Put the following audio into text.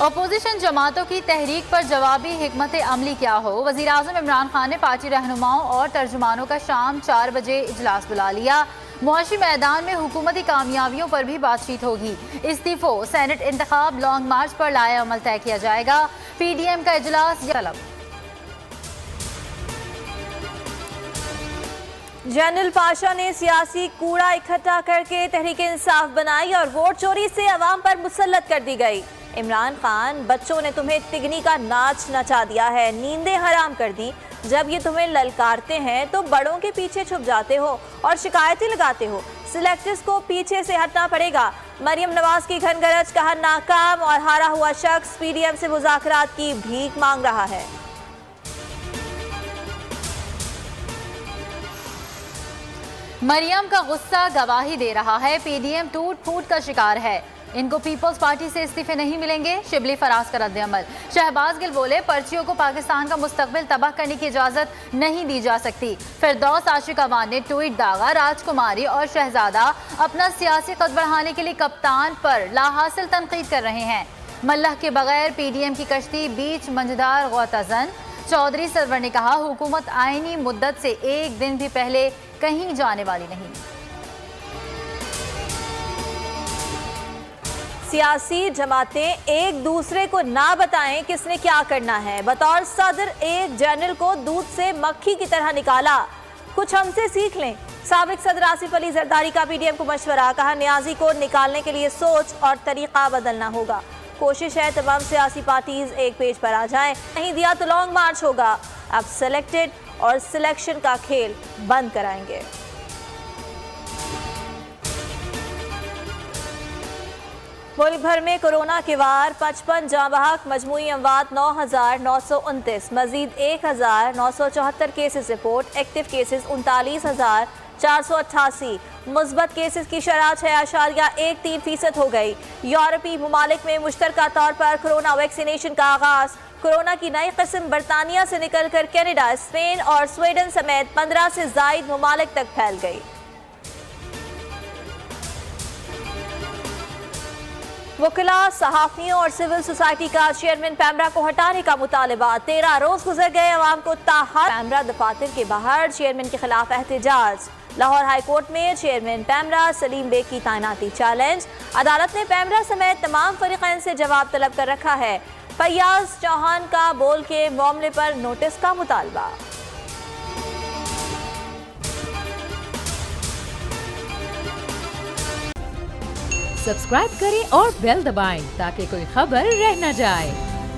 Opposition जमातों की तहरीक पर जवाबी हिकमत अमली क्या हो। वज़ीर आज़म इमरान खान ने पार्टी रहनुमाओं और तर्जुमानों का शाम 4 बजे इजलास बुला लिया। मुआशी मैदान में हुकूमती कामयाबियों पर भी बातचीत होगी। इस्तीफो, सेनेट इंतखाब, लॉन्ग मार्च पर लाए अमल तय किया जाएगा। PDM का इजलास तलब। जनरल पाशा ने सियासी कूड़ा इकट्ठा करके तहरीक इंसाफ बनाई और वोट चोरी से अवाम पर मुसल्लत कर दी गई। इमरान खान, बच्चों ने तुम्हें तिगनी का नाच नचा दिया है, नींदें हराम कर दी। जब ये तुम्हें ललकारते हैं तो बड़ों के पीछे छुप जाते हो और शिकायतें लगाते हो। सिलेक्टर्स को पीछे से हटना पड़ेगा। मरियम नवाज की घनगरज, कहा नाकाम और हारा हुआ शख्स PDM से मुज़ाकरात की भीख मांग रहा है। मरियम का गुस्सा गवाही दे रहा है। PDM टूट फूट का शिकार है। इनको पीपल्स पार्टी से इस्तीफे नहीं मिलेंगे। शिबली फराज का रद्द-ए-अमल। शहबाज गिल बोले, पर्चियों को पाकिस्तान का मुस्तकबिल तबाह करने की इजाजत नहीं दी जा सकती। फिरदौस आशिक अवान ने ट्वीट दागा, राजकुमारी और शहजादा अपना सियासी कद बढ़ाने के लिए कप्तान पर लाहासिल तनकीद कर रहे हैं। मल्लाह के बगैर PDM की कश्ती बीच मंझदार गौतजन। चौधरी सरवर ने कहा, हुकूमत आईनी मुद्दत से एक दिन भी पहले कहीं जाने वाली नहीं। सियासी जमातें एक दूसरे को ना बताएं किसने क्या करना है। बतौर सदर एक जनरल को दूध से मक्खी की तरह निकाला। कुछ हमसे सीख लें। साबिक सदर आसिफ अली जरदारी का PDM को मशवरा, कहा न्याजी को निकालने के लिए सोच और तरीका बदलना होगा। कोशिश है तमाम सियासी पार्टीज एक पेज पर आ जाएं। नहीं दिया तो लॉन्ग मार्च होगा। अब सिलेक्टेड और सिलेक्शन का खेल बंद कराएंगे। मुल्क भर में कोरोना के वार 55 जाँ बहक, मजमूई अमवात 9,929, मजीद 1,974 केसेस रिपोर्ट। Active cases 39,488। मुस्बत केसेस की शरह 6.13% हो गई। यूरोपीय मुमालिक में मुश्तरका तौर पर कोरोना वैक्सीनेशन का आगाज। कोरोना की नई किस्म बरतानिया से निकलकर कनाडा, स्पेन और स्वीडन समेत 15 से जायद मुमालिक तक फैल गई। वकीला, सहाफियों और सिविल सोसाइटी का चेयरमैन पैमरा को हटाने का मुतालबा। 13 रोज गुजर गए, अवाम को ताहर पैमरा दफातर के बाहर चेयरमैन के खिलाफ एहतजाज। लाहौर हाई कोर्ट में चेयरमैन पैमरा सलीम बेग की तैनाती चैलेंज। अदालत ने पैमरा समेत तमाम फरीकैन से जवाब तलब कर रखा है। फैयाज चौहान का बोल के मामले पर नोटिस का मुतालबा। सब्सक्राइब करें और बेल दबाएं ताकि कोई खबर रह न जाए।